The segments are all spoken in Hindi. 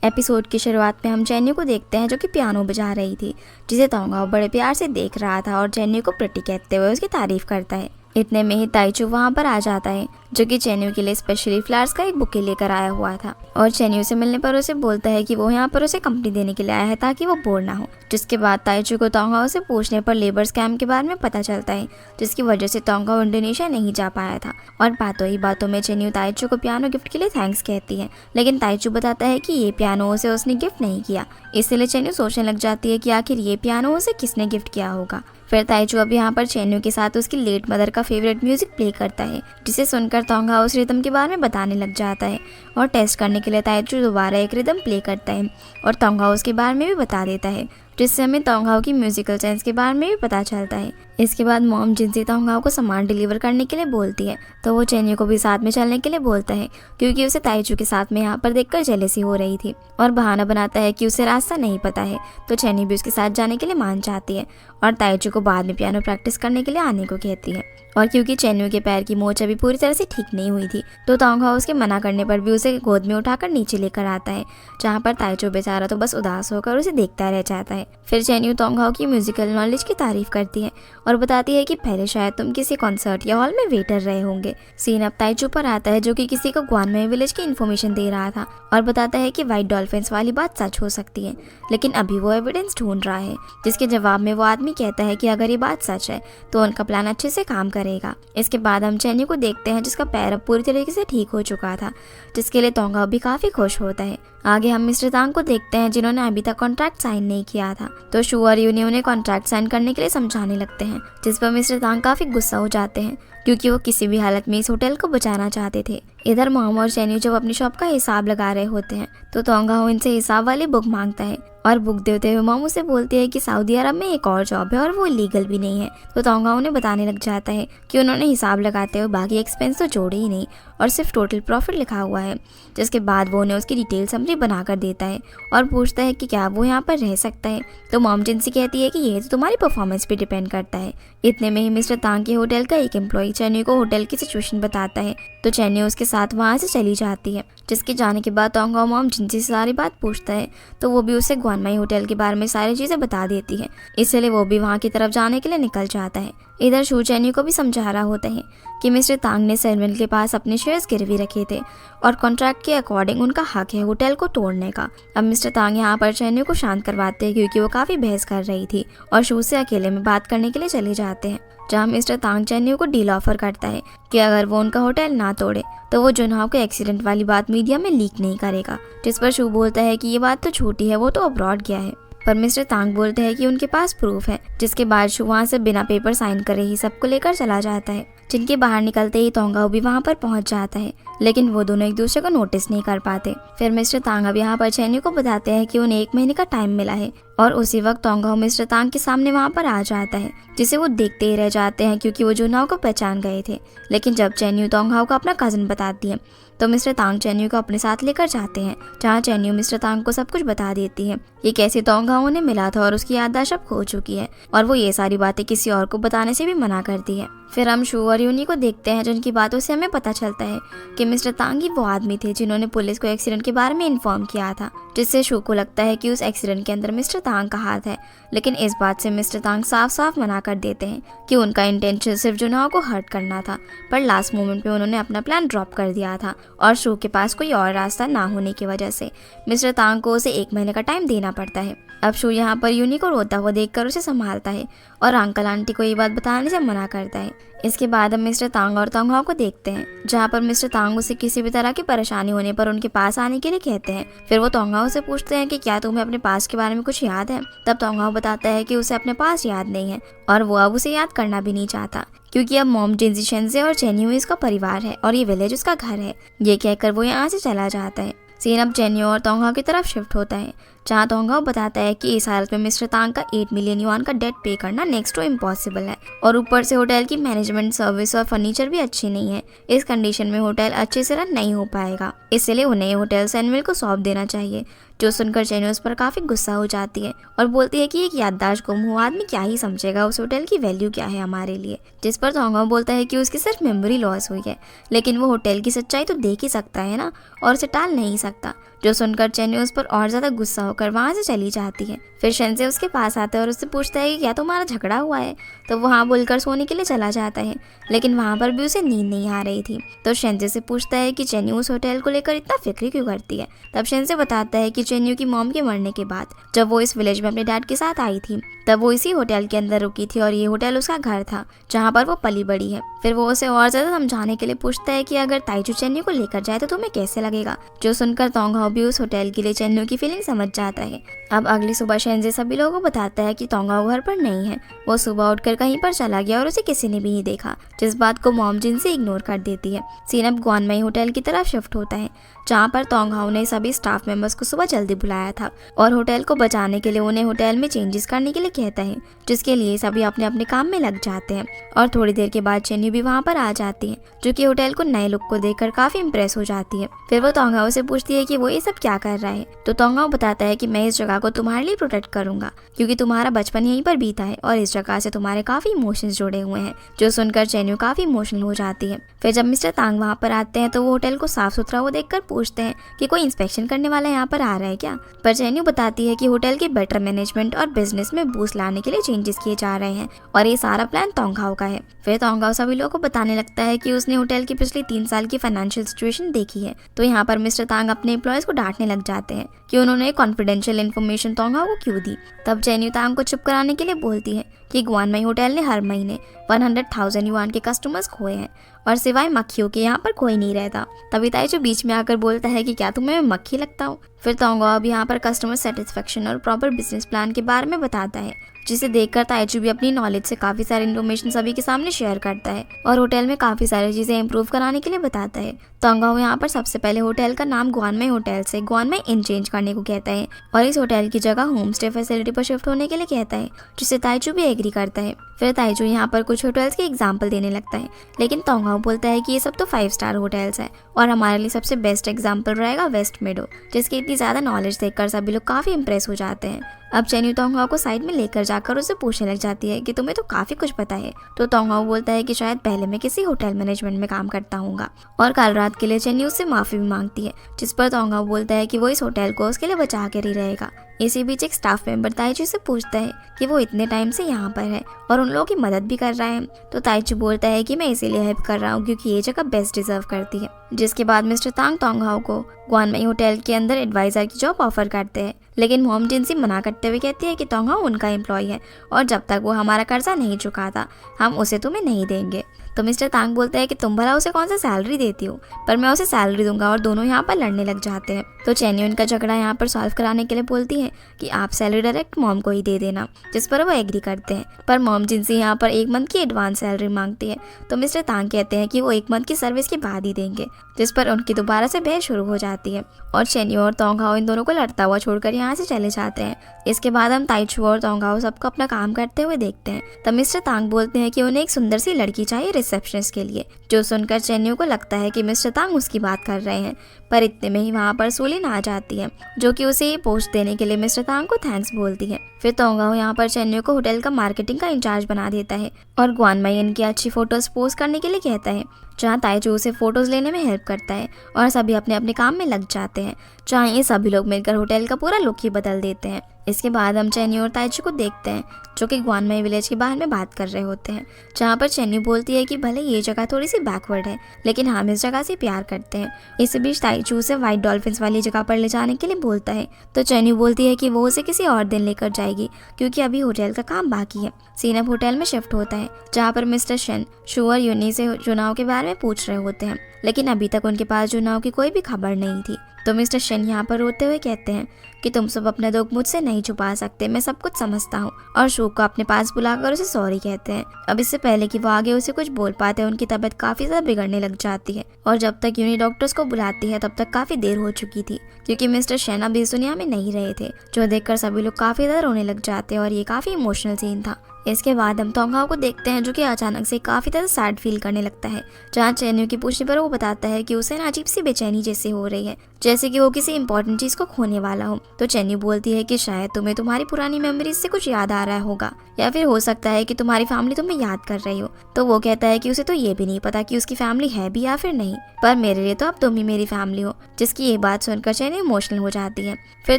एपिसोड की शुरुआत में हम जेन्यू को देखते हैं जो कि पियानो बजा रही थी, जिसे तोंगहाओ बड़े प्यार से देख रहा था और जेन्यू को प्रिटी कहते हुए उसकी तारीफ करता है। इतने में ही ताइचू वहाँ पर आ जाता है जो कि जेन्यू के लिए स्पेशली फ्लावर्स का एक बुके लेकर आया हुआ था और जेन्यू से मिलने पर उसे बोलता है कि वो यहाँ पर उसे कंपनी देने के लिए आया है ताकि वो बोर ना हो। जिसके बाद ताइचू को तोंगहाओ से पूछने पर लेबर स्कैम के बारे में पता चलता है, जिसकी वजह से तोंगहाओ इंडोनेशिया नहीं जा पाया था। और बातों ही बातों में जेन्यू ताइचू को पियानो गिफ्ट के लिए थैंक्स कहती है, लेकिन ताइचू बताता है कि ये पियानो उसे उसने गिफ्ट नहीं किया। इसलिए जेन्यू सोचने लग जाती है कि आखिर ये पियानो उसे किसने गिफ्ट किया होगा। फिर ताइचू अब यहाँ पर जेन्यू के साथ उसकी लेट मदर का फेवरेट म्यूजिक प्ले करता है, जिसे सुनकर तोंगहाओ उस रिदम के बारे में बताने लग जाता है और टेस्ट करने के लिए ताइचू दोबारा एक रिदम प्ले करता है और तोंगहाओ उसके बारे में भी बता देता है, जिससे हमें तोंगहाओ की म्यूजिकल सेंस के बारे में भी पता चलता है। इसके बाद मॉम जिनसे तोंगहाओ को सामान डिलीवर करने के लिए बोलती है तो वो जेन्यू को भी साथ में चलने के लिए बोलता है, क्योंकि उसे ताइचू के साथ में यहाँ पर देखकर जेलेसी हो रही थी और बहाना बनाता है कि उसे रास्ता नहीं पता है। तो जेन्यू भी उसके साथ जाने के लिए मान जाती है और ताइचू को बाद में पियानो प्रैक्टिस करने के लिए आने को कहती है। और क्योंकि जेन्यू के पैर की मोच अभी पूरी तरह से ठीक नहीं हुई थी तो तोंगहाओ उसके मना करने पर भी उसे गोद में उठाकर नीचे लेकर आता है, जहाँ पर ताइचू बेचारा तो बस उदास होकर उसे देखता रह जाता है। फिर जेन्यू तोंगहाओ की म्यूजिकल नॉलेज की तारीफ करती है और बताती है कि पहले शायद तुम किसी कॉन्सर्ट या हॉल में वेटर रहे होंगे। सीन अब ताइचू पर आता है जो कि किसी को ग्वानमेई विलेज की इन्फॉर्मेशन दे रहा था और बताता है कि व्हाइट डॉल्फिन्स वाली बात सच हो सकती है, लेकिन अभी वो एविडेंस ढूंढ रहा है। जिसके जवाब में वो आदमी कहता है कि अगर ये बात सच है तो उनका प्लान अच्छे से काम करेगा। इसके बाद हम जेन्यू को देखते हैं जिसका पैर अब पूरी तरीके से ठीक हो चुका था, जिसके लिए तोंगहाओ भी काफी खुश होता है। आगे हम मिस्टर तांग को देखते हैं जिन्होंने अभी तक कॉन्ट्रैक्ट साइन नहीं किया था, तो शू और यूनी उन्हें कॉन्ट्रैक्ट साइन करने के लिए समझाने लगते हैं, जिस पर मिस्टर तांग काफी गुस्सा हो जाते हैं क्योंकि वो किसी भी हालत में इस होटल को बचाना चाहते थे। इधर मॉम और जेन्यू जब अपनी शॉप का हिसाब लगा रहे होते हैं तो तोंगहाओ इनसे हिसाब वाली बुक मांगता है और बुक देते हुए मॉम उसे बोलती है कि सऊदी अरब में एक और जॉब है और वो लीगल भी नहीं है। तो तोंगहाओ उन्हें बताने लग जाता है कि उन्होंने हिसाब लगाते हुए बाकी एक्सपेंस तो जोड़े ही नहीं और सिर्फ टोटल प्रॉफिट लिखा हुआ है। जिसके बाद वो उन्हें उसकी डिटेल समरी बनाकर देता है और पूछता है कि क्या वो यहाँ पर रह सकता है। तो मॉम जिनसे कहती है कि ये तो तुम्हारी परफॉर्मेंस पे डिपेंड करता है। इतने में ही मिस्टर तांग के होटल का एक एम्प्लॉय जेन्यू को होटल की सिचुएशन बताता है, तो जेन्यू उसके साथ वहाँ से चली जाती है। जिसके जाने के बाद तोंगहाओ मॉम जिनसे सारी बात पूछता है तो वो भी उसे ग्वानमेई होटल के बारे में सारी चीजें बता देती है, इसलिए वो भी वहाँ की तरफ जाने के लिए निकल जाता है। इधर शू जेन्यू को भी समझा रहा होता है कि मिस्टर तांग ने सेलविन के पास अपने शेयर्स गिरवी रखे थे और कॉन्ट्रैक्ट के अकॉर्डिंग उनका हक है होटल को तोड़ने का। अब मिस्टर तांग यहाँ पर जेन्यू को शांत करवाते हैं क्योंकि वो काफी बहस कर रही थी और शू से अकेले में बात करने के लिए चले जाते हैं, जहाँ मिस्टर तांग जेन्यू को डील ऑफर करता है कि अगर वो उनका होटल ना तोड़े तो वो जुनहाओ के एक्सीडेंट वाली बात मीडिया में लीक नहीं करेगा। जिस पर शू बोलता है कि ये बात तो छोटी है, वो तो अब्रॉड गया है। पर मिस्टर तांग बोलते हैं कि उनके पास प्रूफ है। जिसके बाद शू वहाँ से बिना पेपर साइन करे ही सबको लेकर चला जाता है। जिनके बाहर निकलते ही तोंगहाओ भी वहाँ पर पहुँच जाता है, लेकिन वो दोनों एक दूसरे को नोटिस नहीं कर पाते। फिर मिस्टर तांग अब यहाँ पर जेन्यू को बताते हैं कि उन्हें 1 महीने का टाइम मिला है और उसी वक्त तोंगहाओ मिस्टर तांग के सामने वहाँ पर आ जाता है, जिसे वो देखते ही रह जाते हैं क्योंकि वो जुनहाओ को पहचान गए थे। लेकिन जब जेन्यू तोंगहाओ को अपना कजन बताती है तो मिस्टर तांग जेन्यू को अपने साथ लेकर जाते हैं, जहाँ जेन्यू मिस्टर तांग को सब कुछ बता देती है ये कैसे तोंगहाओ ने मिला था और उसकी याददाश्त अब खो चुकी है और वो ये सारी बातें किसी और को बताने से भी मना करती है। फिर हम शू और यूनी को देखते हैं जिनकी बातों से हमें पता चलता है कि मिस्टर तांग ही वो आदमी थे जिन्होंने पुलिस को एक्सीडेंट के बारे में इन्फॉर्म किया था, जिससे शू को लगता है कि उस एक्सीडेंट के अंदर मिस्टर तांग का हाथ है। लेकिन इस बात से मिस्टर तांग साफ साफ मना कर देते हैं कि उनका इंटेंशन सिर्फ जुनहाओ को हर्ट करना था, पर लास्ट मोमेंट पे उन्होंने अपना प्लान ड्रॉप कर दिया था और शू के पास कोई और रास्ता ना होने की वजह से मिस्टर तांग को उसे 1 महीने का टाइम देना पड़ता है। अब शू यहाँ पर यूनी को रोता हुआ देखकर उसे संभालता है और अंकल आंटी को ये बात बताने से मना करता है। इसके बाद हम मिस्टर तांग और तोंगहाओ को देखते हैं, जहाँ पर मिस्टर तांग उसे किसी भी तरह की परेशानी होने पर उनके पास आने के लिए कहते हैं। फिर वो तोंगहाओ से पूछते हैं कि क्या तुम्हें अपने पास के बारे में कुछ याद है। तब तोंगहाओ बताता है कि उसे अपने पास याद नहीं है और वो अब उसे याद करना भी नहीं चाहता, क्योंकि अब मॉम जिनजी शेंजे और जेन्यू इसका परिवार है और ये विलेज उसका घर है। ये कहकर वो यहाँ से चला जाता है। सीन अब जेन्यू और तोंगहाओ की तरफ शिफ्ट होता है, जहाँ तोंगहाओ बताता है कि इस हालत में मिस्टर तांग का 8 मिलियन युआन का डेट पे करना नेक्स्ट टू इम्पॉसिबल है, और ऊपर से होटल की मैनेजमेंट, सर्विस और फर्नीचर भी अच्छी नहीं है। इस कंडीशन में होटल अच्छे से रन नहीं हो पाएगा, इसलिए उन्हें होटल सैमुअल को सौंप देना चाहिए। जो सुनकर चेनी उस पर काफी गुस्सा हो जाती है और बोलती है कि एक याददाश्त गुम हुआ आदमी क्या ही समझेगा उस होटल की वैल्यू क्या है हमारे लिए। जिस पर तोंगहाओ बोलता है कि उसकी सिर्फ मेमोरी लॉस हुई है, लेकिन वो होटल की सच्चाई तो देख ही सकता है ना, और उसे टाल नहीं सकता। जो सुनकर चेनी उस पर और ज्यादा गुस्सा होकर वहां से चली जाती है। फिर शेंसे उसके पास आता है और उससे पूछता है कि क्या तुम्हारा झगड़ा हुआ है, तो वो हाँ बोलकर सोने के लिए चला जाता है, लेकिन वहां पर भी उसे नींद नहीं आ रही थी। तो शेंसे से पूछता है कि चेनी उस होटल को लेकर इतना फिक्र क्यों करती है। तब शेंसे बताता है कि चेन्यू की मॉम के मरने के बाद जब वो इस विलेज में अपने डैड के साथ आई थी, तब वो इसी होटल के अंदर रुकी थी और ये होटल उसका घर था जहाँ पर वो पली बड़ी है। फिर वो उसे और ज्यादा समझाने के लिए पूछता है कि अगर ताइचू चेन्यू को लेकर जाए तो तुम्हें कैसे लगेगा। जो सुनकर तोंगहाओ भी उस होटल के लिए चेन्यू की फीलिंग समझ जाता है। अब अगली सुबह शेंजे सभी लोगों को बताता है कि तोंगहाओ घर पर नहीं है, वो सुबह उठकर कहीं पर चला गया और उसे किसी ने भी नहीं देखा, जिस बात को मॉम जिन से इग्नोर कर देती है। सीन अब ग्वानमेई होटल की तरफ शिफ्ट होता है, जहाँ पर तोंगहाओ ने सभी स्टाफ मेंबर्स को सुबह जल्दी बुलाया था और होटल को बचाने के लिए उन्हें होटल में चेंजेस करने के लिए कहता है, जिसके लिए सभी अपने अपने काम में लग जाते हैं। और थोड़ी देर के बाद चेन्यू भी वहाँ पर आ जाती है, जो कि होटल को नए लुक को देखकर काफी इम्प्रेस हो जाती है। फिर वो तोंगहाओ से पूछती है कि वो ये सब क्या कर रहा है, तो तोंगहाओ बताता है कि मैं इस जगह को तुम्हारे लिए प्रोटेक्ट करूंगा, क्योंकि तुम्हारा बचपन यहीं पर बीता है और इस जगह से तुम्हारे काफी इमोशंस जुड़े हुए हैं। जो सुनकर चेन्यू काफी इमोशनल हो जाती है। फिर जब मिस्टर तांग वहाँ पर आते हैं तो वो होटल को साफ सुथरा वो देखकर पूछते हैं कि कोई इंस्पेक्शन करने वाला यहाँ पर आ रहा है क्या। पर चेन्यू बताती है कि होटल के बेटर मैनेजमेंट और बिजनेस में बूस्ट लाने के लिए चेंजेस किए जा रहे हैं और ये सारा प्लान तोंगहाओ का है। फिर तोंगहाओ सभी लोगों को बताने लगता है कि उसने होटल की पिछले 3 साल की फाइनेंशियल सिचुएशन देखी है। तो यहाँ पर मिस्टर तांग अपने एम्प्लॉयज को डांटने लग जाते हैं कि उन्होंने कॉन्फिडेंशियल इन्फॉर्मेशन तोंगहाओ को क्यों दी। तब चेन्यू तांग को चुप कराने के लिए बोलती है कि ग्वानमेई होटल ने हर महीने 100,000 युआन के कस्टमर्स खोए हैं और सिवाय मक्खियों के यहाँ पर कोई नहीं रहता। तभी ताइचू बीच में आकर बोलता है कि क्या तुम्हें मैं मक्खी लगता हूँ। फिर तोंगहाओ अब यहाँ पर कस्टमर सेटिस्फेक्शन और प्रॉपर बिजनेस प्लान के बारे में बताता है, जिसे देखकर ताइचू भी अपनी नॉलेज से काफी सारी इन्फॉर्मेशन सभी के सामने शेयर करता है और होटल में काफी सारी चीजें इंप्रूव कराने के लिए बताता है। तोंगहाओ यहाँ पर सबसे पहले होटल का नाम ग्वानमेई होटल से ग्वानमेई इन चेंज करने को कहता है और इस होटल की जगह होम स्टे फैसिलिटी पर शिफ्ट होने के लिए कहता है, जिसे ताइचू भी एग्री करता है। फिर ताइचू यहाँ पर कुछ होटल्स के एग्जाम्पल देने लगता है, लेकिन तोंगहाओ बोलता है कि ये सब तो 5 स्टार होटल्स है और हमारे लिए सबसे बेस्ट एग्जाम्पल रहेगा वेस्ट मेडो, जिसकी इतनी ज्यादा नॉलेज देखकर सभी लोग काफी इंप्रेस हो जाते हैं। अब चेन्यू तोंगहाओ को साइड में लेकर जाकर उससे पूछने लग जाती है कि तुम्हें तो काफी कुछ पता है। तो तोंगहाओ बोलता है कि शायद पहले मैं किसी होटल मैनेजमेंट में काम करता हूँगा, और कल रात के लिए चेन्यू उससे माफी भी मांगती है, जिस पर तोंगहाओ बोलता है कि वो इस होटल को उसके लिए बचा कर ही रहेगा। इसी बीच एक स्टाफ मेंबर ताइचू से पूछता है कि वो इतने टाइम से यहाँ पर है और उन लोगों की मदद भी कर रहा है। तो ताइचू बोलता है कि मैं इसीलिए हेल्प कर रहा हूँ क्योंकि ये जगह बेस्ट डिजर्व करती है। जिसके बाद मिस्टर तांग तोंगहाओ को ग्वानमेई होटल के अंदर एडवाइजर की जॉब ऑफर करते हैं, लेकिन मॉम जिनसी मना करते हुए कहती है कि तोंगहाओ उनका एम्प्लॉय है और जब तक वो हमारा कर्जा नहीं चुकाता हम उसे तुम्हें नहीं देंगे। तो मिस्टर तांग बोलते हैं कि तुम भला उसे कौन सा सैलरी देती हो, पर मैं उसे सैलरी दूंगा, और दोनों यहाँ पर लड़ने लग जाते हैं। तो चेन्यू इनका झगड़ा यहाँ पर सॉल्व कराने के लिए बोलती है कि आप सैलरी डायरेक्ट मॉम को ही दे देना, जिस पर वो एग्री करते हैं। पर मॉम जिनसे यहाँ पर 1 मंथ की एडवांस सैलरी मांगती है, तो मिस्टर तांग कहते हैं कि वो 1 मंथ की सर्विस के बाद ही देंगे, जिस पर उनकी दोबारा से बहस शुरू हो जाती है और चेन्यू और तोंगहाओ इन दोनों को लड़ता हुआ छोड़कर यहाँ से चले जाते हैं। इसके बाद हम ताइचू और तोंगहाओ सबको अपना काम करते हुए देखते हैं। तब मिस्टर तांग बोलते हैं कि उन्हें एक सुंदर सी लड़की चाहिए रिसेप्शनिस्ट के लिए, जो सुनकर चेन्यू को लगता है कि मिस्टर तांग उसकी बात कर रहे हैं। पर इतने में ही वहाँ पर सुलिन आ जाती है, जो कि उसे ये पोस्ट देने के लिए मिस्टर तांग को थैंक्स बोलती है। फिर तोंगहाओ यहाँ पर चेन्यू को होटल का मार्केटिंग का इंचार्ज बना देता है और ग्वानमेई इनकी अच्छी फोटोज पोस्ट करने के लिए कहता है, जहाँ ताइचू उसे फोटोज लेने में हेल्प करता है और सभी अपने अपने काम में लग जाते हैं, जहाँ ये सभी लोग मिलकर होटल का पूरा लुक ही बदल देते हैं। इसके बाद हम चेन्यू और ताइचू को देखते हैं, जो कि ग्वानमेई विलेज के बाहर में बात कर रहे होते हैं, जहाँ पर चेन्यू बोलती है कि भले ये जगह थोड़ी सी बैकवर्ड है, लेकिन हम इस जगह से प्यार करते हैं। इस बीच ताइचू उसे व्हाइट डॉल्फिन्स वाली जगह पर ले जाने के लिए बोलता है, तो चेन्यू बोलती है कि वो उसे किसी और दिन लेकर जाएगी क्योंकि अभी होटल का काम बाकी है। सीन अब होटल में शिफ्ट होता है, जहाँ पर मिस्टर शेन शुअर यूनी से जुनाओ के बारे में पूछ रहे होते हैं, लेकिन अभी तक उनके पास जुनाओ की कोई भी खबर नहीं थी। तो मिस्टर शेन यहाँ पर रोते हुए कहते हैं कि तुम सब अपना दुख मुझसे नहीं छुपा सकते, मैं सब कुछ समझता हूँ, और शू को अपने पास बुलाकर उसे सॉरी कहते हैं। अब इससे पहले कि वो आगे उसे कुछ बोल पाते हैं, उनकी तबीयत काफी ज्यादा बिगड़ने लग जाती है, और जब तक यूनी डॉक्टर्स को बुलाती है तब तक काफी देर हो चुकी थी, क्योंकि मिस्टर शेन अब इस दुनिया में नहीं रहे थे, जो देखकर सभी लोग काफी ज्यादा रोने लग जाते हैं, और ये काफी इमोशनल सीन था। इसके बाद हम तोंगहाओ को देखते हैं, जो कि अचानक से काफी ज्यादा सैड फील करने लगता है। जहाँ चेन्यू की पूछने पर वो बताता है कि उसे ना अजीब सी बेचैनी जैसे हो रही है, जैसे कि वो किसी इंपॉर्टेंट चीज को खोने वाला हो। तो चेन्यू बोलती है कि शायद तुम्हें तुम्हारी पुरानी मेमोरीज से कुछ याद आ रहा होगा, या फिर हो सकता है कि तुम्हारी फैमिली तुम्हें याद कर रही हो। तो वो कहता है कि उसे तो ये भी नहीं पता कि उसकी फैमिली है भी या फिर नहीं, पर मेरे लिए तो अब तुम ही मेरी फैमिली हो। जिसकी ये बात सुनकर चेन्यू इमोशनल हो जाती है। फिर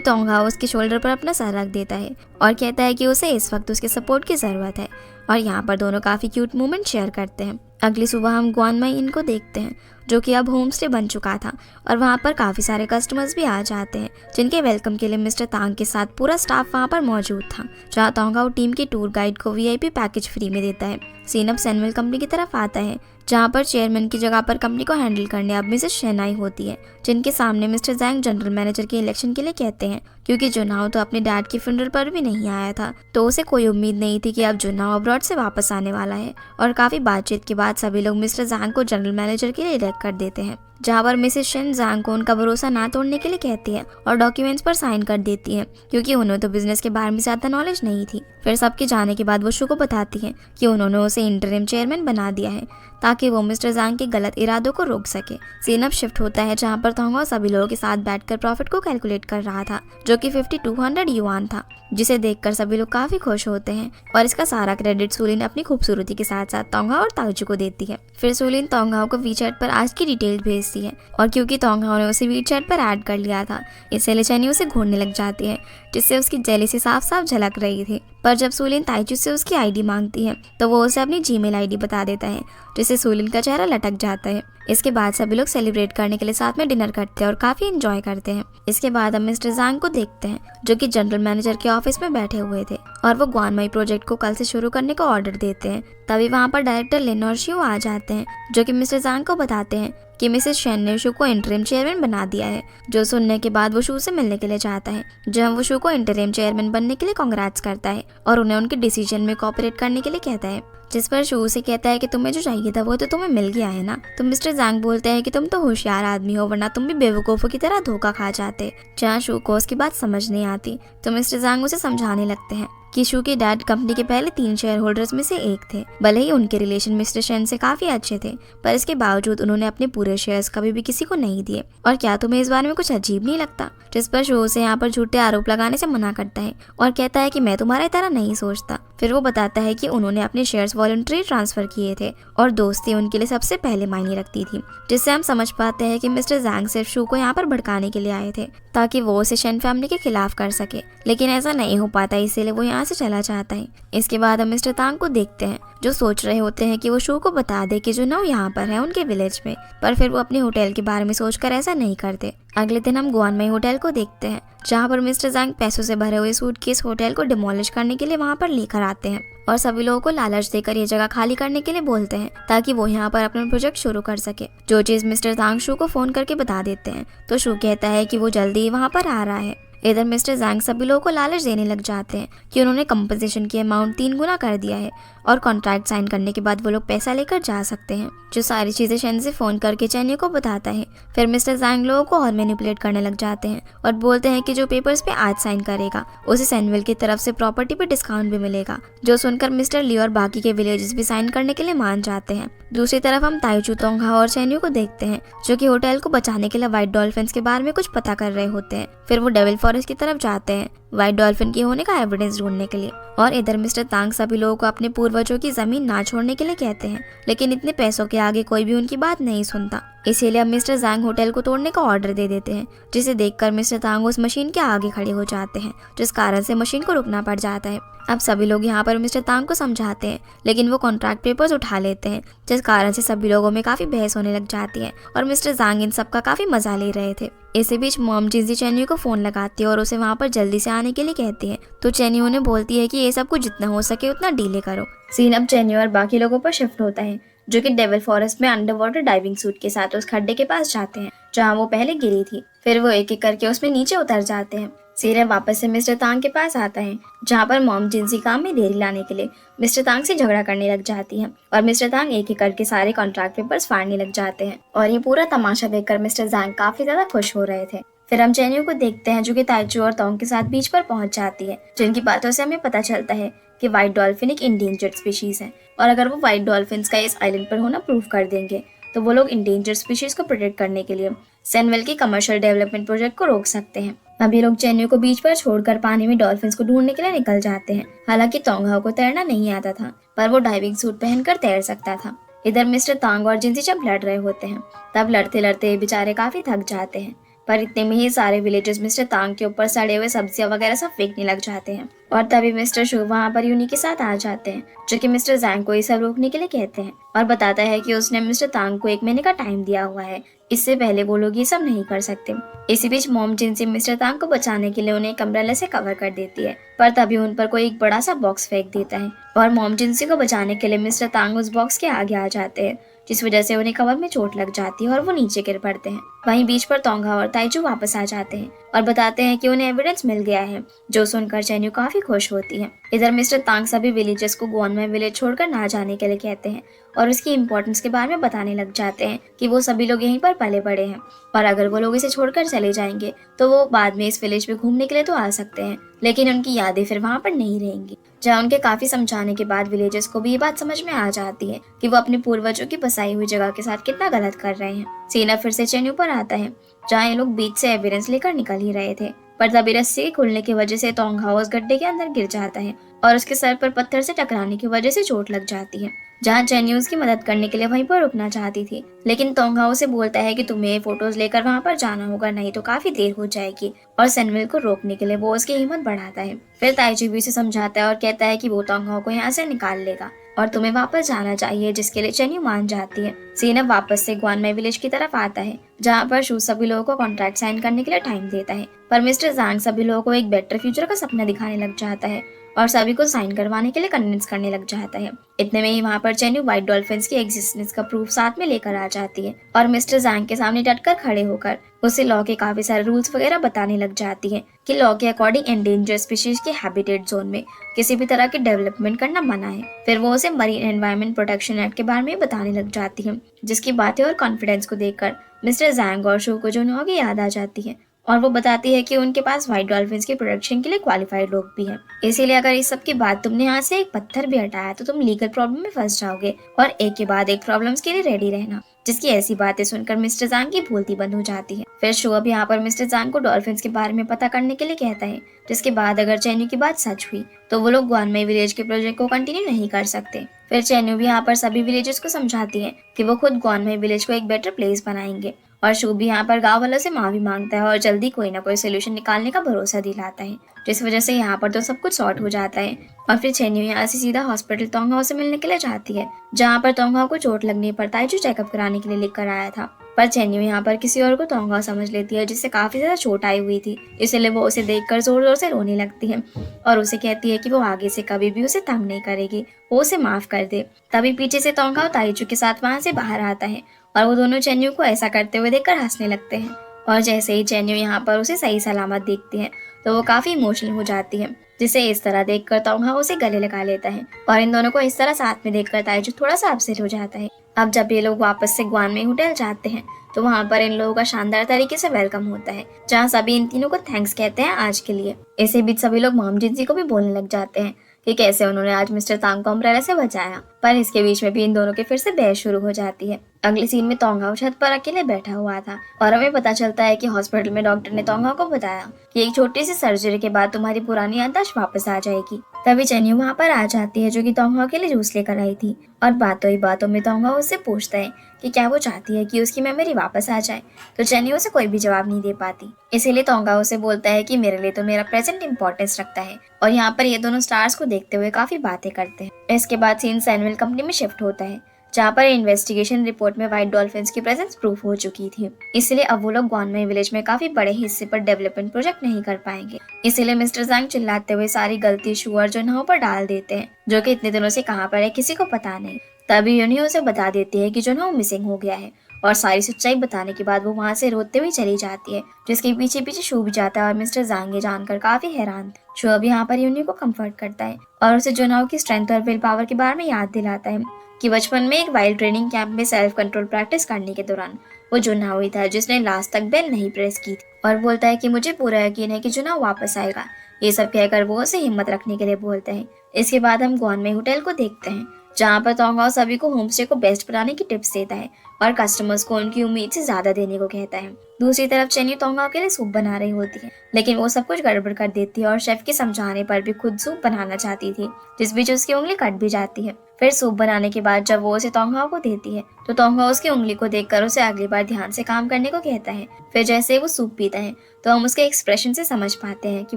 तोंगहाओ उसके शोल्डर पर अपना सर रख देता है और कहता है कि उसे इस वक्त उसके सपोर्ट की जरूरत है, और यहाँ पर दोनों काफी क्यूट मोमेंट शेयर करते हैं। अगली सुबह हम ग्वानमाई इन को देखते हैं, जो कि अब होम स्टे बन चुका था, और वहाँ पर काफी सारे कस्टमर्स भी आ जाते हैं, जिनके वेलकम के लिए मिस्टर तांग के साथ पूरा स्टाफ वहाँ पर मौजूद था। जहाँ तोंगहाओ टीम के टूर गाइड को वीआईपी पैकेज फ्री में देता है। सीन अब सैमुअल कंपनी की तरफ आता है, जहाँ पर चेयरमैन की जगह पर कंपनी को हैंडल करने अब मिसेस शेन आई होती है, जिनके सामने मिस्टर जैंग जनरल मैनेजर के इलेक्शन के लिए कहते हैं, क्योंकि जुनाओ तो अपने डैड के फ्यूनरल पर भी नहीं आया था, तो उसे कोई उम्मीद नहीं थी कि अब जुनाओ अब्रॉड से वापस आने वाला है। और काफी बातचीत के बाद सभी लोग मिस्टर जैंग को जनरल मैनेजर के लिए इलेक्ट कर देते हैं, जहाँ पर मिसेस शेन जैंग को उनका भरोसा ना तोड़ने के लिए कहती है और डॉक्यूमेंट्स पर साइन कर देती है, क्योंकि उन्हें तो बिजनेस के बारे में ज्यादा नॉलेज नहीं थी। फिर सबके जाने के बाद वो शू को बताती है कि उन्होंने उसे इंटरिम चेयरमैन बना दिया है, ताकि वो मिस्टर जैंग के गलत इरादों को रोक सके। सीन अब शिफ्ट होता है, जहाँ पर तोंगहाओ सभी लोगों के साथ बैठकर प्रॉफिट को कैलकुलेट कर रहा था, जो कि 5200 युआन था, जिसे देखकर सभी लोग काफी खुश होते हैं, और इसका सारा क्रेडिट सुलिन अपनी खूबसूरती के साथ साथ तोंगहाओ और ताउजू को देती है। फिर सुलिन तोंगहाओ को वीचैट पर आज की डिटेल भेजती है, और क्योंकि तोंगहाओ ने उसे वीचैट पर ऐड कर लिया था, इसलिए चेन्यू उसे घूरने लग जाती है, जिससे उसकी जेलसी साफ साफ झलक रही थी। पर जब सुलिन ताइचू से उसकी आईडी मांगती है, तो वो उसे अपनी जीमेल आईडी बता देता है, जिससे सुलिन का चेहरा लटक जाता है। इसके बाद सभी लोग सेलिब्रेट करने के लिए साथ में डिनर करते हैं और काफी एंजॉय करते हैं। इसके बाद हम मिस्टर जैंग को देखते हैं, जो कि जनरल मैनेजर के ऑफिस में बैठे हुए थे, और वो ग्वानमाई प्रोजेक्ट को कल से शुरू करने का ऑर्डर देते हैं। तभी वहाँ पर डायरेक्टर लिन और शिव आ जाते हैं, जो कि मिस्टर जैंग को बताते हैं कि मिसेस शेन ने शू को इंटरिम चेयरमैन बना दिया है। जो सुनने के बाद वो शू से मिलने के लिए चाहता है, जहाँ वो शू को इंटरिम चेयरमैन बनने के लिए कांग्रेट्स करता है और उन्हें उनके डिसीजन में कोऑपरेट करने के लिए कहता है। जिस पर शू से कहता है कि तुम्हें जो चाहिए था वो तो तुम्हें मिल गया है ना। तो मिस्टर जैंग बोलते हैं कि तुम तो होशियार आदमी हो, वरना तुम भी बेवकूफों की तरह धोखा खा जाते। जहाँ शू को उसकी बात समझ नहीं आती, तो मिस्टर जैंग उसे समझाने लगते हैं कि शू के डैड कंपनी के पहले 3 शेयर होल्डर्स में से एक थे। भले ही उनके रिलेशन मिस्टर शेन से काफी अच्छे थे, पर इसके बावजूद उन्होंने अपने पूरे शेयर्स कभी भी किसी को नहीं दिए। और क्या तुम्हें इस बारे में कुछ अजीब नहीं लगता? जिस पर शू से यहाँ पर झूठे आरोप लगाने से मना करता है और कहता है कि मैं तुम्हारी तरह नहीं सोचता। फिर वो बताता है कि उन्होंने अपने शेयर्स वॉलंटरी ट्रांसफर किए थे और दोस्ती उनके लिए सबसे पहले मायने रखती थी, जिससे हम समझ पाते हैं कि मिस्टर जैंग सिर्फ शू को यहाँ पर भड़काने के लिए आए थे, ताकि वो उसे शेन फैमिली के खिलाफ कर सके। लेकिन ऐसा नहीं हो पाता, इसीलिए वो यहाँ से चला जाता है। इसके बाद हम मिस्टर तांग को देखते हैं, जो सोच रहे होते हैं कि वो शू को बता दे कि जुनाओ यहाँ पर है उनके विलेज में, पर फिर वो अपने होटल के बारे में सोचकर ऐसा नहीं करते। अगले दिन हम ग्वानमाई होटल को देखते हैं, जहाँ पर मिस्टर जैंग पैसों से भरे हुए सूटकेस होटल को डिमोलिश करने के लिए वहाँ पर लेकर आते हैं, और सभी लोगों को लालच देकर ये जगह खाली करने के लिए बोलते हैं, ताकि वो यहाँ पर अपना प्रोजेक्ट शुरू कर सके। जो चीज मिस्टर तांग शू को फोन करके बता देते हैं, तो शू कहता है कि वो जल्दी ही वहाँ पर आ रहा है। इधर मिस्टर जैंग सभी लोगों को लालच देने लग जाते हैं कि उन्होंने कंपनसेशन की अमाउंट 3 गुना कर दिया है, और कॉन्ट्रैक्ट साइन करने के बाद वो लोग पैसा लेकर जा सकते हैं। जो सारी चीजें शेन से फोन करके चेन्यू को बताता है। फिर मिस्टर जैंग लोगों को और मैनिपुलेट करने लग जाते हैं और बोलते हैं कि जो पेपर्स पे आज साइन करेगा उसे सैमुअल की तरफ से प्रॉपर्टी पे डिस्काउंट भी मिलेगा। जो सुनकर मिस्टर ली और बाकी के विलेजेस भी साइन करने के लिए मान जाते हैं। दूसरी तरफ हम ताइचू, तोंगहाओ और चेन्यू को देखते हैं, जो कि होटल को बचाने के लिए व्हाइट डॉल्फिन्स के बारे में कुछ पता कर रहे होते हैं। फिर वो डेविल फॉरेस्ट की तरफ जाते हैं व्हाइट डॉल्फिन के होने का एविडेंस ढूंढने के लिए। और इधर मिस्टर तांग सभी लोगों को अपने पूर्वजों की जमीन ना छोड़ने के लिए कहते हैं, लेकिन इतने पैसों के आगे कोई भी उनकी बात नहीं सुनता। इसीलिए अब मिस्टर जैंग होटल को तोड़ने का ऑर्डर दे देते हैं, जिसे देखकर मिस्टर तांग उस मशीन के आगे खड़े हो जाते हैं, जिस कारण से मशीन को रुकना पड़ जाता है। अब सभी लोग यहाँ पर मिस्टर तांग को समझाते हैं, लेकिन वो कॉन्ट्रैक्ट पेपर्स उठा लेते हैं, जिस कारण से सभी लोगों में काफी बहस होने लग जाती है, और मिस्टर जैंग इन सब का काफी मजा ले रहे थे। इसी बीच मॉम जिंजी चेन्यू को फोन लगाती है और उसे वहाँ पर जल्दी से आने के लिए कहती है, तो चेन्यू उन्हें बोलती है कि ये सब कुछ जितना हो सके उतना डीले करो। सीन अब चेन्यू और बाकी लोगों पर शिफ्ट होता है, जो कि डेविल फॉरेस्ट में अंडर वाटर डाइविंग सूट के साथ उस खड्डे के पास जाते हैं जहाँ वो पहले गिरी थी। फिर वो एक एक करके उसमें नीचे उतर जाते हैं। सीरप वापस से मिस्टर तांग के पास आता है जहाँ पर मॉम जिनसी काम में देरी लाने के लिए मिस्टर तांग से झगड़ा करने लग जाती है और मिस्टर तांग एक एक करके सारे कॉन्ट्रैक्ट पेपर्स फाड़ने लग जाते हैं और ये पूरा तमाशा देखकर मिस्टर जैंग काफी ज्यादा खुश हो रहे थे। फिर हम चैन्यू को देखते हैं जो कि ताइचू और तोंग के साथ बीच पर पहुंच जाती है, जिनकी बातों से हमें पता चलता है कि व्हाइट डॉल्फिन एक इंडेंजर्ड स्पीशीज है और अगर वो व्हाइट डॉल्फिन्स का इस आइलैंड पर होना प्रूव कर देंगे तो वो लोग इंडेंजर्ड स्पीशीज को प्रोटेक्ट करने के लिए सैनवेल की कमर्शियल डेवलपमेंट प्रोजेक्ट को रोक सकते हैं। अभी लोग चैन्यू को बीच पर छोड़कर पानी में डॉल्फिन्स को ढूंढने के लिए निकल जाते हैं। हालांकि तोंगहाओ को तैरना नहीं आता था पर वो डाइविंग सूट पहनकर तैर सकता था। इधर मिस्टर तांग और जिनसी जब लड़ रहे होते हैं तब लड़ते लड़ते बेचारे काफी थक जाते हैं, पर इतने में ही सारे विलेजर्स मिस्टर तांग के ऊपर सड़े हुए सब्जियां वगैरह सब फेंकने लग जाते हैं और तभी मिस्टर शू वहाँ पर यूनी के साथ आ जाते हैं जो कि मिस्टर जैंग को ये सब रोकने के लिए कहते हैं और बताता है कि उसने मिस्टर तांग को 1 महीने का टाइम दिया हुआ है, इससे पहले वो लोग ये सब नहीं कर सकते। इसी बीच मॉम जिनसी मिस्टर तांग को बचाने के लिए उन्हें एक अम्ब्रेला से कवर कर देती है, पर तभी उन पर कोई एक बड़ा सा बॉक्स फेंक देता है और मॉम जिनसी को बचाने के लिए मिस्टर तांग उस बॉक्स के आगे आ जाते हैं, जिस वजह से उन्हें कमर में चोट लग जाती है और वो नीचे गिर पड़ते हैं। वहीं बीच पर तोंगा और ताइचू वापस आ जाते हैं और बताते हैं कि उन्हें एविडेंस मिल गया है, जो सुनकर चैन्यू काफी खुश होती है। इधर मिस्टर तांग सभी विलेजर्स को गुआनमाई विलेज छोड़कर ना जाने के लिए कहते हैं और उसकी इम्पोर्टेंस के बारे में बताने लग जाते हैं कि वो सभी लोग यहीं पर पले बड़े हैं और अगर वो लोग इसे छोड़कर चले जाएंगे तो वो बाद में इस विलेज में घूमने के लिए तो आ सकते हैं, लेकिन उनकी यादें फिर वहाँ पर नहीं रहेंगी। जहाँ उनके काफी समझाने के बाद विलेजर्स को भी ये बात समझ में आ जाती है कि वो अपने पूर्वजों की बसाई हुई जगह के साथ कितना गलत कर रहे हैं। सीना फिर से चैन्यू पर आता है जहाँ ये लोग बीच से एविडेंस लेकर निकल ही रहे थे, पर तभी रस्सी के खुलने की वजह से तोंगहाओ उस गड्ढे के अंदर गिर जाता है और उसके सर पर पत्थर से टकराने की वजह से चोट लग जाती है। जहाँ चैन्यू उसकी मदद करने के लिए वहीं पर रुकना चाहती थी, लेकिन तोंगहाओ से बोलता है कि तुम्हें फोटोज लेकर वहाँ पर जाना होगा, नहीं तो काफी देर हो जाएगी, और सैनविल को रोकने के लिए वो उसकी हिम्मत बढ़ाता है। फिर ताइची भी उसे समझाता है और कहता है कि वो तोंगहाओ को यहाँ से निकाल लेगा और तुम्हें वापस जाना चाहिए, जिसके लिए चैन्यू मान जाती है। सीनब वापस से गुआनमाई विलेज की तरफ आता है जहाँ पर शू सभी लोगों को कॉन्ट्रैक्ट साइन करने के लिए टाइम देता है, पर मिस्टर जैंग सभी लोगों को एक बेटर फ्यूचर का सपना दिखाने लग जाता है और सभी को साइन करवाने के लिए कन्विंस करने लग जाता है। इतने में ही वहाँ पर चैन्यू व्हाइट डॉल्फिन्स की एग्जिस्टेंस का प्रूफ साथ में लेकर आ जाती है और मिस्टर जैंग के सामने डटकर खड़े होकर उसे लॉ के काफी सारे रूल्स वगैरह बताने लग जाती है कि लॉ के अकॉर्डिंग एंडेंजर स्पीशीज के हैबिटेट जोन में किसी भी तरह की डेवलपमेंट करना मना है। फिर वो उसे मरीन एनवायरनमेंट प्रोटेक्शन एक्ट के बारे में बताने लग जाती है, जिसकी बातें और कॉन्फिडेंस को देखकर मिस्टर जैंग और शू को जुनहो की याद आ जाती है और वो बताती है कि उनके पास व्हाइट डॉल्फिन्स की प्रोटेक्शन के लिए क्वालिफाइड लोग भी हैं। इसीलिए अगर इस सब के बाद तुमने यहाँ से एक पत्थर भी हटाया तो तुम लीगल प्रॉब्लम में फंस जाओगे और एक के बाद एक प्रॉब्लम्स के लिए रेडी रहना। जिसकी ऐसी बातें सुनकर मिस्टर जैंग की भूलती बंद हो जाती है। फिर शो अब यहाँ पर मिस्टर जैंग को डॉल्फिन्स के बारे में पता करने के लिए कहता है, जिसके बाद अगर चैन्यू की बात सच हुई तो वो लोग गुआनमाई विलेज के प्रोजेक्ट को कंटिन्यू नहीं कर सकते। फिर चैन्यू भी यहाँ पर सभी विलेजर्स को समझाती है कि वो खुद गुआनमाई विलेज को एक बेटर प्लेस बनाएंगे और शू भी यहाँ पर गाँव वालों से माफी मांगता है और जल्दी कोई ना कोई सोल्यूशन निकालने का भरोसा दिलाता है, जिस वजह से यहाँ पर तो सब कुछ सॉर्ट हो जाता है। और फिर चैन्यू यहाँ से सीधा हॉस्पिटल तोंगहाओ से मिलने के लिए जाती है, जहाँ पर तोंगहाओ को चोट लगने पर ताइचू चेकअप कराने के लिए लेकर आया था, पर चैन्यू यहाँ पर किसी और को तोंगहाओ समझ लेती है, जिससे काफी ज्यादा चोट आई हुई थी, इसलिए वो उसे देखकर जोर जोर से रोने लगती है और उसे कहती है कि वो आगे से कभी भी उसे तंग नहीं करेगी, वो उसे माफ कर दे। तभी पीछे से तोंगहाओ ताइचू के साथ वहाँ से बाहर आता है और वो दोनों चैन्यू को ऐसा करते हुए देखकर हंसने लगते हैं और जैसे ही चैन्यू यहाँ पर उसे सही सलामत देखती है तो वो काफी इमोशनल हो जाती है, जिसे इस तरह देखकर तोंगहाओ उसे गले लगा लेता है और इन दोनों को इस तरह साथ में देखकर ताइचू थोड़ा सा अपसेट हो जाता है। अब जब ये लोग वापस से गुआनमाई होटल जाते हैं तो वहाँ पर इन लोगों का शानदार तरीके से वेलकम होता है, जहाँ सभी इन तीनों को थैंक्स कहते हैं आज के लिए। इसी बीच सभी लोग मॉम जिनसी को भी बोलने लग जाते हैं कि कैसे उन्होंने आज मिस्टर तांग को अम्ब्रेला से बचाया, पर इसके बीच में भी इन दोनों की फिर से बहस शुरू हो जाती है। अगले सीन में तोंगहाओ छत पर अकेले बैठा हुआ था और हमें पता चलता है कि हॉस्पिटल में डॉक्टर ने तोंगहाओ को बताया कि एक छोटी सी सर्जरी के बाद तुम्हारी पुरानी याददाश्त वापस आ जाएगी। तभी चैन्यू वहाँ पर आ जाती है, जो कि तोंगहाओ के लिए जूस लेकर आई थी, और बातों ही बातों में तोंगहाओ उससे पूछता है कि क्या वो चाहती है कि उसकी मेमोरी वापस आ जाए, तो चैन्यू उसे कोई भी जवाब नहीं दे पाती। इसीलिए तोंगहाओ उसे बोलता है कि मेरे लिए तो मेरा प्रेजेंट इंपॉर्टेंस रखता है, और यहाँ पर ये दोनों स्टार्स को देखते हुए काफी बातें करते हैं। इसके बाद सीन सैनविल कंपनी में शिफ्ट होता है, जहाँ पर इन्वेस्टिगेशन रिपोर्ट में व्हाइट डॉल्फिन्स की प्रेजेंस प्रूफ हो चुकी थी। इसलिए अब वो लोग गुआनमाई विलेज में काफी बड़े हिस्से पर डेवलपमेंट प्रोजेक्ट नहीं कर पाएंगे। इसीलिए मिस्टर जैंग चिल्लाते हुए सारी गलती शू और जुनहो पर डाल देते हैं, जो कि इतने दिनों से कहाँ पर है किसी को पता नहीं। तभी यूनी उसे बता देती है कि जो ना वो मिसिंग हो गया है, और सारी सच्चाई बताने के बाद वो वहाँ से रोते हुए चली जाती है, जिसके पीछे पीछे शू भी जाता है और मिस्टर जांग ये जानकर काफी हैरान था। शू अब यहाँ पर यूनी को कंफर्ट करता है और उसे जुनाओ की स्ट्रेंथ और विल पावर के बारे में याद दिलाता है कि बचपन में एक वाइल्ड ट्रेनिंग कैंप में सेल्फ कंट्रोल प्रैक्टिस करने के दौरान वो जुनाओ ही था जिसने लास्ट तक बेल नहीं प्रेस की थी, और बोलता है कि मुझे पूरा यकीन है कि जुनाओ वापस आएगा। ये सब कहकर वो उसे हिम्मत रखने के लिए बोलते हैं। इसके बाद हम ग्वानमे होटल को देखते हैं, जहाँ पर तोंगाओ सभी को होमस्टे को बेस्ट बनाने की टिप्स देता है और कस्टमर्स को उनकी उम्मीद से ज्यादा देने को कहता है। दूसरी तरफ चेन्यू तोंगाओ के लिए सूप बना रही होती है, लेकिन वो सब कुछ गड़बड़ कर देती है और शेफ के समझाने पर भी खुद सूप बनाना चाहती थी, जिस बीच उसकी उंगली कट भी जाती है। फिर सूप बनाने के बाद जब वो उसे तोंगाओ को देती है तो तोंगाओ उसकी उंगली को देखकर उसे अगली बार ध्यान से काम करने को कहता है। फिर जैसे वो सूप पीता है तो हम उसके एक्सप्रेशन से समझ पाते हैं कि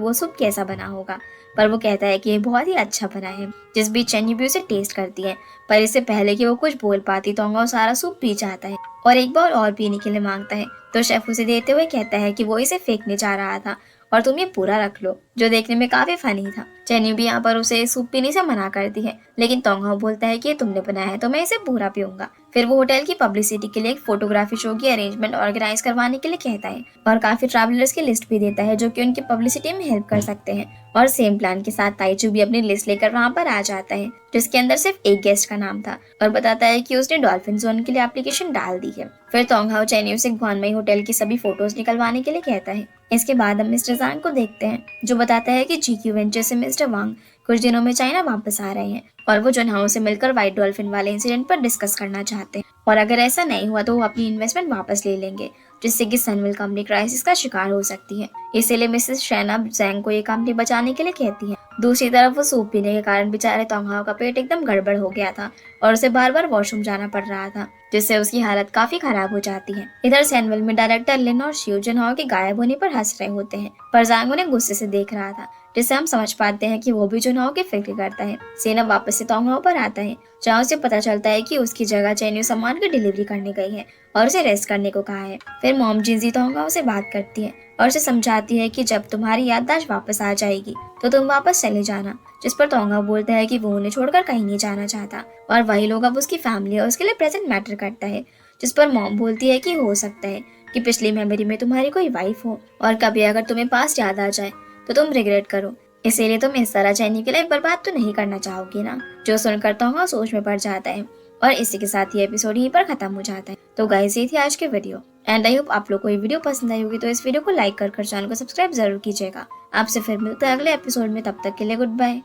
वो सूप कैसा बना होगा, पर वो कहता है कि ये बहुत ही अच्छा बना है। जिस बीच चेन्यू भी उसे टेस्ट करती है, पर इससे पहले कि वो कुछ बोल पाती तोंगाओ सारा सूप पी जाता है और एक बार और पीने के लिए मांगता है, तो शेफ उसे देते हुए कहता है कि वो इसे फेंकने जा रहा था और तुम ये पूरा रख लो, जो देखने में काफी फनी था। चेन्यू भी यहाँ पर उसे सूप पीने से मना करती है, लेकिन तोंगाओ बोलता है कि ये तुमने बनाया है तो मैं इसे पूरा पीऊंगा। फिर वो होटल की पब्लिसिटी के लिए एक फोटोग्राफी शो की अरेंजमेंट ऑर्गेनाइज करवाने के लिए कहता है और काफी ट्रैवलर्स की लिस्ट भी देता है जो कि उनकी पब्लिसिटी में हेल्प कर सकते हैं। और सेम प्लान के साथ ताइचू भी अपनी लिस्ट लेकर वहाँ पर आ जाता है, जिसके अंदर सिर्फ एक गेस्ट का नाम था, और बताता है कि उसने डॉल्फिन जोन के लिए एप्लीकेशन डाल दी है। फिर तोंगाओ चेन्यू से ग्वानमे होटल की सभी फोटोज निकलवाने के लिए कहता है। इसके बाद हम मिस्टर जांग को देखते हैं, जो बताता है कि जीक्यू वेंचर से मिस्टर वांग कुछ दिनों में चाइना वापस आ रहे हैं और वो जुनहाओ से मिलकर व्हाइट डॉल्फिन वाले इंसिडेंट पर डिस्कस करना चाहते हैं, और अगर ऐसा नहीं हुआ तो वो अपनी इन्वेस्टमेंट वापस ले लेंगे, जिससे कि सनविल कंपनी क्राइसिस का शिकार हो सकती है। इसीलिए मिसेस शैन अब जैंग को ये कंपनी बचाने के लिए कहती है। दूसरी तरफ वो सूप पीने के कारण बेचारे तोंगाओ का पेट एकदम गड़बड़ हो गया था और उसे बार बार वॉशरूम जाना पड़ रहा था, जिससे उसकी हालत काफी खराब हो जाती है। इधर सैनविल में डायरेक्टर लिन और शिव जुनहाओ के गायब होने पर हंस रहे होते हैं, पर जांग उन्हें गुस्से से देख रहा था, जिससे हम समझ पाते हैं कि वो भी जुनहाओ की फिक्र करता है। सेना वापस से तोंगाओ पर आता है, जहाँ उसे पता चलता है कि उसकी जगह चेन्यू सामान की डिलीवरी करने गई है और उसे रेस्ट करने को कहा है। फिर मॉम जिंजी तोंगाओ से बात करती है और उसे समझाती है कि जब तुम्हारी याददाश्त वापस आ जाएगी तो तुम वापस चले जाना, जिस पर तोंगाओ बोलता है कि वो उन्हें छोड़कर कहीं नहीं जाना चाहता और वही लोग अब उसकी फैमिली और उसके लिए प्रेजेंट मैटर करता है। जिस पर मॉम बोलती है कि हो सकता है कि पिछली मेमोरी में तुम्हारी कोई वाइफ हो और कभी अगर तुम्हें पास्ट याद आ जाए तो तुम रिग्रेट करो, इसीलिए तुम इस तरह चेन्यू की लाइफ बर्बाद तो नहीं करना चाहोगी ना। जो सुनकर तोंगाओ सोच में पड़ जाता है और इसी के साथ ये एपिसोड यहीं पर खत्म हो जाता है। तो गाइस ये थी आज के वीडियो, एंड आई होप आप लोग को ये वीडियो पसंद आई होगी, तो इस वीडियो को लाइक कर चैनल को सब्सक्राइब जरूर कीजिएगा। आपसे फिर मिलते हैं अगले एपिसोड में, तब तक के लिए गुड बाय।